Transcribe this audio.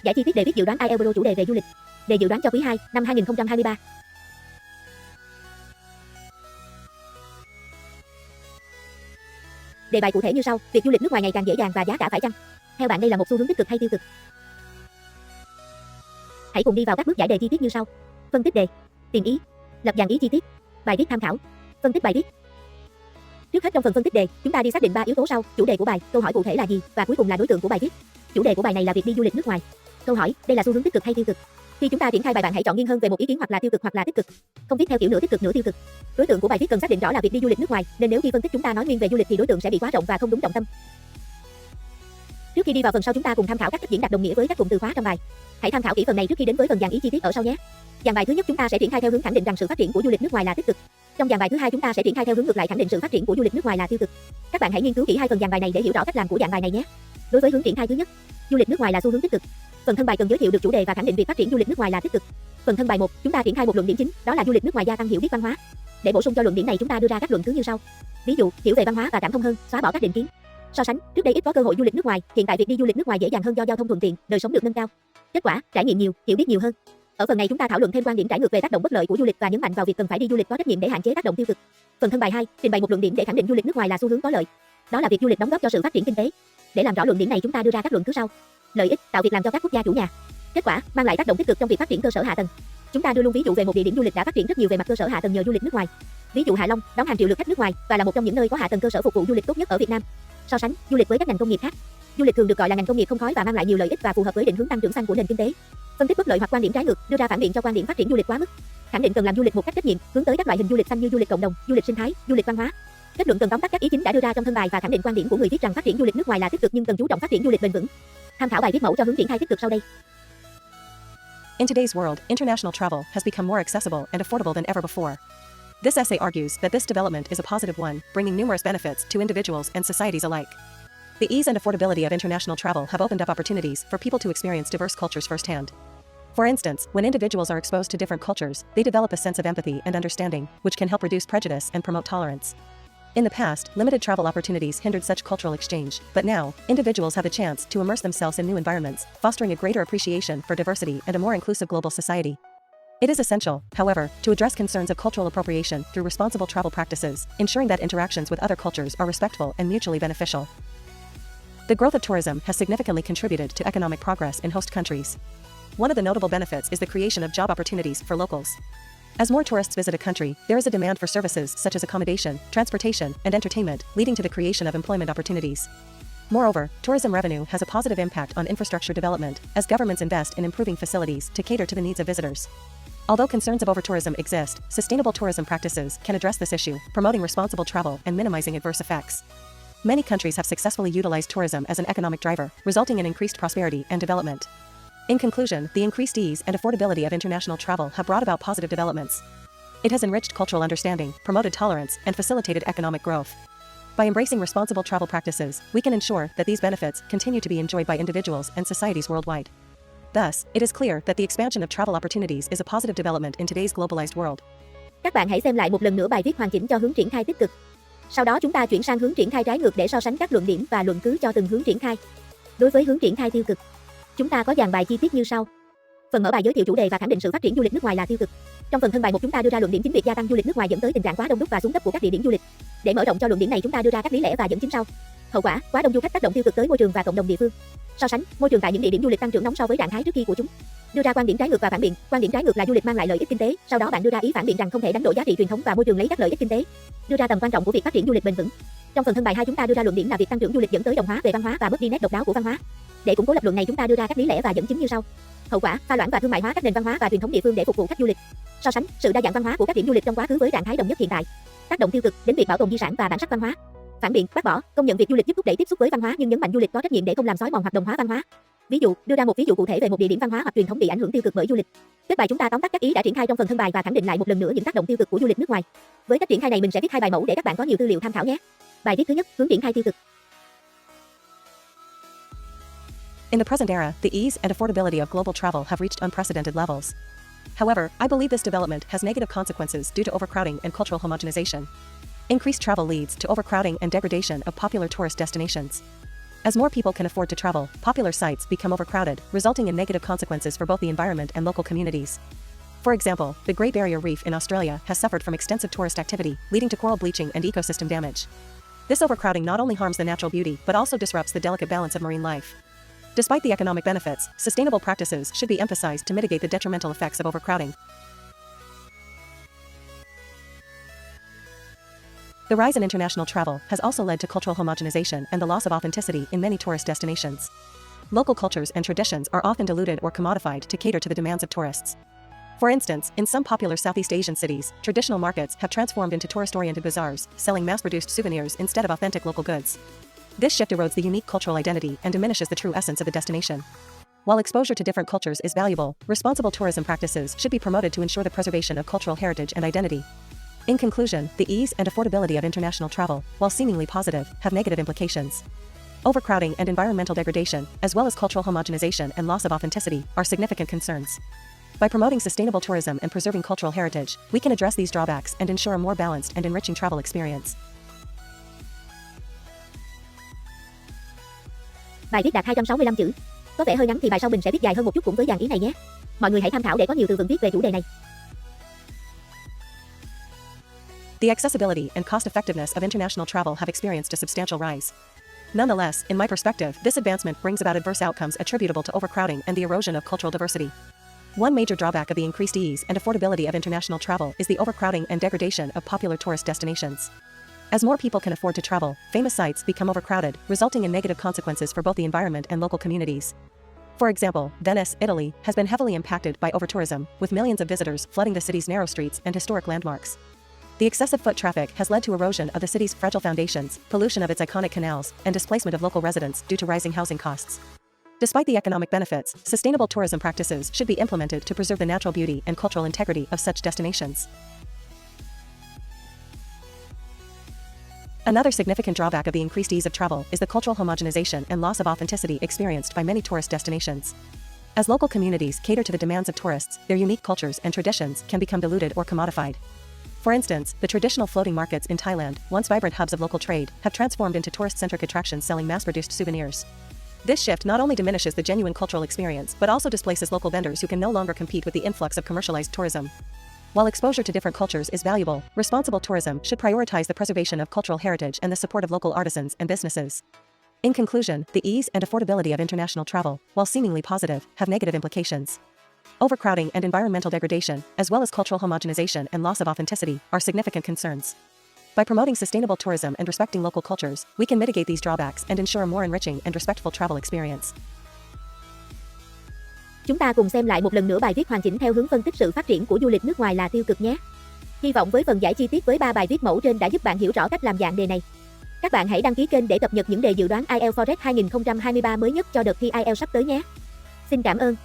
Giải chi tiết đề viết dự đoán IELTSbro chủ đề về du lịch. Đề dự đoán cho quý 2 năm 2023. Đề bài cụ thể như sau: việc du lịch nước ngoài ngày càng dễ dàng và giá cả phải chăng? Theo bạn đây là một xu hướng tích cực hay tiêu cực? Hãy cùng đi vào các bước giải đề chi tiết như sau. Phân tích đề, tìm ý, lập dàn ý chi tiết, bài viết tham khảo, phân tích bài viết. Trước hết trong phần phân tích đề, chúng ta đi xác định 3 yếu tố sau: chủ đề của bài, câu hỏi cụ thể là gì và cuối cùng là đối tượng của bài viết. Chủ đề của bài này là việc đi du lịch nước ngoài. Câu hỏi, đây là xu hướng tích cực hay tiêu cực? Khi chúng ta triển khai bài, bạn hãy chọn nghiêng hơn về một ý kiến hoặc là tiêu cực hoặc là tích cực. Không viết theo kiểu nửa tích cực nửa tiêu cực. Đối tượng của bài viết cần xác định rõ là việc đi du lịch nước ngoài, nên nếu khi phân tích chúng ta nói nghiêng về du lịch thì đối tượng sẽ bị quá rộng và không đúng trọng tâm. Trước khi đi vào phần sau, chúng ta cùng tham khảo các cách diễn đạt đồng nghĩa với các cụm từ khóa trong bài. Hãy tham khảo kỹ phần này trước khi đến với phần dàn ý chi tiết ở sau nhé. Dàn bài thứ nhất chúng ta sẽ triển khai theo hướng khẳng định rằng sự phát triển của du lịch nước ngoài là tích cực. Trong dàn bài thứ hai chúng ta sẽ triển khai theo hướng ngược lại, khẳng định sự phát triển của du lịch nước ngoài là tiêu cực. Các bạn hãy nghiên cứu kỹ hai phần dàn bài này để hiểu rõ cách làm của dàn bài này nhé. Đối với hướng triển khai thứ nhất, du lịch nước ngoài là xu hướng tích cực. Phần thân bài cần giới thiệu được chủ đề và khẳng định việc phát triển du lịch nước ngoài là tích cực. Phần thân bài 1, chúng ta triển khai một luận điểm chính, đó là du lịch nước ngoài gia tăng hiểu biết văn hóa. Để bổ sung cho luận điểm này, chúng ta đưa ra các luận cứ như sau. Ví dụ, hiểu về văn hóa và cảm thông hơn, xóa bỏ các định kiến. So sánh, trước đây ít có cơ hội du lịch nước ngoài, hiện tại việc đi du lịch nước ngoài dễ dàng hơn do giao thông thuận tiện, đời sống được nâng cao. Kết quả, trải nghiệm nhiều, hiểu biết nhiều hơn. Ở phần này chúng ta thảo luận thêm quan điểm trái ngược về tác động bất lợi của du lịch và nhấn mạnh vào việc cần phải đi du lịch có trách nhiệm để hạn chế tác động tiêu cực. Phần thân bài 2, trình bày một luận điểm để khẳng định du lịch nước ngoài là xu hướng có lợi. Đó là việc du lịch đóng góp cho sự phát triển kinh tế. Để làm rõ luận điểm này, chúng ta đưa ra các luận cứ sau. Lợi ích, tạo việc làm cho các quốc gia chủ nhà. Kết quả, mang lại tác động tích cực trong việc phát triển cơ sở hạ tầng. Chúng ta đưa luôn ví dụ về một địa điểm du lịch đã phát triển rất nhiều về mặt cơ sở hạ tầng nhờ du lịch nước ngoài. Ví dụ Hạ Long, đón hàng triệu lượt khách nước ngoài và là một trong những nơi có hạ tầng cơ sở phục vụ du lịch tốt nhất ở Việt Nam. So sánh, du lịch với các ngành công nghiệp khác. Du lịch thường được gọi là ngành công nghiệp không khói và mang lại nhiều lợi ích và phù hợp với định hướng tăng trưởng xanh của nền kinh tế. Phân tích bất lợi hoặc quan điểm trái ngược, đưa ra phản biện cho quan điểm phát triển du lịch quá mức. Khẳng định cần làm du lịch một cách trách nhiệm, hướng tới các loại hình du lịch xanh như du lịch cộng đồng, du lịch sinh thái, du lịch văn hóa. Kết luận cần tóm tắt các ý chính đã đưa ra trong thân bài và khẳng định quan điểm của người viết rằng phát triển du lịch nước ngoài là tích cực nhưng cần chú trọng phát triển du lịch bền vững. Tham khảo bài viết mẫu cho hướng triển khai tích cực sau đây. In today's world, international travel has become more accessible and affordable than ever before. This essay argues that this development is a positive one, bringing numerous benefits to individuals and societies alike. The ease and affordability of international travel have opened up opportunities for people to experience diverse cultures firsthand. For instance, when individuals are exposed to different cultures, they develop a sense of empathy and understanding, which can help reduce prejudice and promote tolerance. In the past, limited travel opportunities hindered such cultural exchange, but now, individuals have a chance to immerse themselves in new environments, fostering a greater appreciation for diversity and a more inclusive global society. It is essential, however, to address concerns of cultural appropriation through responsible travel practices, ensuring that interactions with other cultures are respectful and mutually beneficial. The growth of tourism has significantly contributed to economic progress in host countries. One of the notable benefits is the creation of job opportunities for locals. As more tourists visit a country, there is a demand for services such as accommodation, transportation, and entertainment, leading to the creation of employment opportunities. Moreover, tourism revenue has a positive impact on infrastructure development, as governments invest in improving facilities to cater to the needs of visitors. Although concerns of over-tourism exist, sustainable tourism practices can address this issue, promoting responsible travel and minimizing adverse effects. Many countries have successfully utilized tourism as an economic driver, resulting in increased prosperity and development. In conclusion, the increased ease and affordability of international travel have brought about positive developments. It has enriched cultural understanding, promoted tolerance, and facilitated economic growth. By embracing responsible travel practices, we can ensure that these benefits continue to be enjoyed by individuals and societies worldwide. Thus, it is clear that the expansion of travel opportunities is a positive development in today's globalized world. Các bạn hãy xem lại một lần nữa bài viết hoàn chỉnh cho hướng triển khai tích cực. Sau đó chúng ta chuyển sang hướng triển khai trái ngược để so sánh các luận điểm và luận cứ cho từng hướng triển khai. Đối với hướng triển khai tiêu cực, chúng ta có dàn bài chi tiết như sau. Phần mở bài giới thiệu chủ đề và khẳng định sự phát triển du lịch nước ngoài là tiêu cực. Trong phần thân bài 1 chúng ta đưa ra luận điểm chính việc gia tăng du lịch nước ngoài dẫn tới tình trạng quá đông đúc và xuống cấp của các địa điểm du lịch. Để mở rộng cho luận điểm này, chúng ta đưa ra các lý lẽ và dẫn chứng sau. Hậu quả, quá đông du khách tác động tiêu cực tới môi trường và cộng đồng địa phương. So sánh, môi trường tại những địa điểm du lịch tăng trưởng nóng so với trạng thái trước khi của chúng. Đưa ra quan điểm trái ngược và phản biện. Quan điểm trái ngược là du lịch mang lại lợi ích kinh tế, sau đó bạn đưa ra ý phản biện rằng không thể đánh đổi giá trị truyền thống và môi trường lấy các lợi ích kinh tế. Đưa ra tầm quan trọng của việc phát triển du lịch bền vững. Trong phần thân bài 2 chúng ta đưa ra luận điểm là việc tăng trưởng du lịch dẫn tới đồng hóa về văn hóa và mất đi nét độc đáo của văn hóa. Để củng cố lập luận này, chúng ta đưa ra các lý lẽ và dẫn chứng như sau. Hậu quả, pha loãng và thương mại hóa các nền văn hóa và truyền thống địa phương để phục vụ khách du lịch. So sánh, sự đa dạng văn hóa của các điểm du lịch trong quá khứ với trạng thái đồng nhất hiện tại. Tác động tiêu cực đến việc bảo tồn di sản và bản sắc văn hóa. Phản biện, bác bỏ, công nhận việc du lịch giúp thúc đẩy tiếp xúc với văn hóa nhưng nhấn mạnh du lịch có trách nhiệm để không làm xói mòn hoạt động hóa văn hóa. Ví dụ, đưa ra một ví dụ cụ thể về một địa điểm văn hóa hoặc truyền thống bị ảnh hưởng tiêu cực bởi du lịch. Kết bài chúng ta tóm tắt các ý đã triển khai trong phần thân bài và khẳng định lại một lần nữa những tác động tiêu cực của du lịch nước ngoài. Với cách triển khai này, mình sẽ viết 2 bài mẫu để các bạn có nhiều tư liệu tham khảo nhé. Bài viết thứ nhất, hướng triển khai tiêu cực. In the present era, the ease and affordability of global travel have reached unprecedented levels. However, I believe this development has negative consequences due to overcrowding and cultural homogenization. Increased travel leads to overcrowding and degradation of popular tourist destinations. As more people can afford to travel, popular sites become overcrowded, resulting in negative consequences for both the environment and local communities. For example, the Great Barrier Reef in Australia has suffered from extensive tourist activity, leading to coral bleaching and ecosystem damage. This overcrowding not only harms the natural beauty but also disrupts the delicate balance of marine life. Despite the economic benefits, sustainable practices should be emphasized to mitigate the detrimental effects of overcrowding. The rise in international travel has also led to cultural homogenization and the loss of authenticity in many tourist destinations. Local cultures and traditions are often diluted or commodified to cater to the demands of tourists. For instance, in some popular Southeast Asian cities, traditional markets have transformed into tourist-oriented bazaars, selling mass-produced souvenirs instead of authentic local goods. This shift erodes the unique cultural identity and diminishes the true essence of the destination. While exposure to different cultures is valuable, responsible tourism practices should be promoted to ensure the preservation of cultural heritage and identity. In conclusion, the ease and affordability of international travel, while seemingly positive, have negative implications. Overcrowding and environmental degradation, as well as cultural homogenization and loss of authenticity, are significant concerns. By promoting sustainable tourism and preserving cultural heritage, we can address these drawbacks and ensure a more balanced and enriching travel experience. Bài viết đạt 265 chữ. Có vẻ hơi ngắn thì bài sau mình sẽ viết dài hơn một chút cũng với dàn ý này nhé. Mọi người hãy tham khảo để có nhiều từ vựng viết về chủ đề này. The accessibility and cost-effectiveness of international travel have experienced a substantial rise. Nonetheless, in my perspective, this advancement brings about adverse outcomes attributable to overcrowding and the erosion of cultural diversity. One major drawback of the increased ease and affordability of international travel is the overcrowding and degradation of popular tourist destinations. As more people can afford to travel, famous sites become overcrowded, resulting in negative consequences for both the environment and local communities. For example, Venice, Italy, has been heavily impacted by overtourism, with millions of visitors flooding the city's narrow streets and historic landmarks. The excessive foot traffic has led to erosion of the city's fragile foundations, pollution of its iconic canals, and displacement of local residents due to rising housing costs. Despite the economic benefits, sustainable tourism practices should be implemented to preserve the natural beauty and cultural integrity of such destinations. Another significant drawback of the increased ease of travel is the cultural homogenization and loss of authenticity experienced by many tourist destinations. As local communities cater to the demands of tourists, their unique cultures and traditions can become diluted or commodified. For instance, the traditional floating markets in Thailand, once vibrant hubs of local trade, have transformed into tourist-centric attractions selling mass-produced souvenirs. This shift not only diminishes the genuine cultural experience but also displaces local vendors who can no longer compete with the influx of commercialized tourism. While exposure to different cultures is valuable, responsible tourism should prioritize the preservation of cultural heritage and the support of local artisans and businesses. In conclusion, the ease and affordability of international travel, while seemingly positive, have negative implications. Overcrowding and environmental degradation, as well as cultural homogenization and loss of authenticity, are significant concerns. By promoting sustainable tourism and respecting local cultures, we can mitigate these drawbacks and ensure a more enriching and respectful travel experience. Chúng ta cùng xem lại một lần nữa bài viết hoàn chỉnh theo hướng phân tích sự phát triển của du lịch nước ngoài là tiêu cực nhé. Hy vọng với phần giải chi tiết với 3 bài viết mẫu trên đã giúp bạn hiểu rõ cách làm dạng đề này. Các bạn hãy đăng ký kênh để cập nhật những đề dự đoán IELTS Forest 2023 mới nhất cho đợt thi IELTS sắp tới nhé. Xin cảm ơn.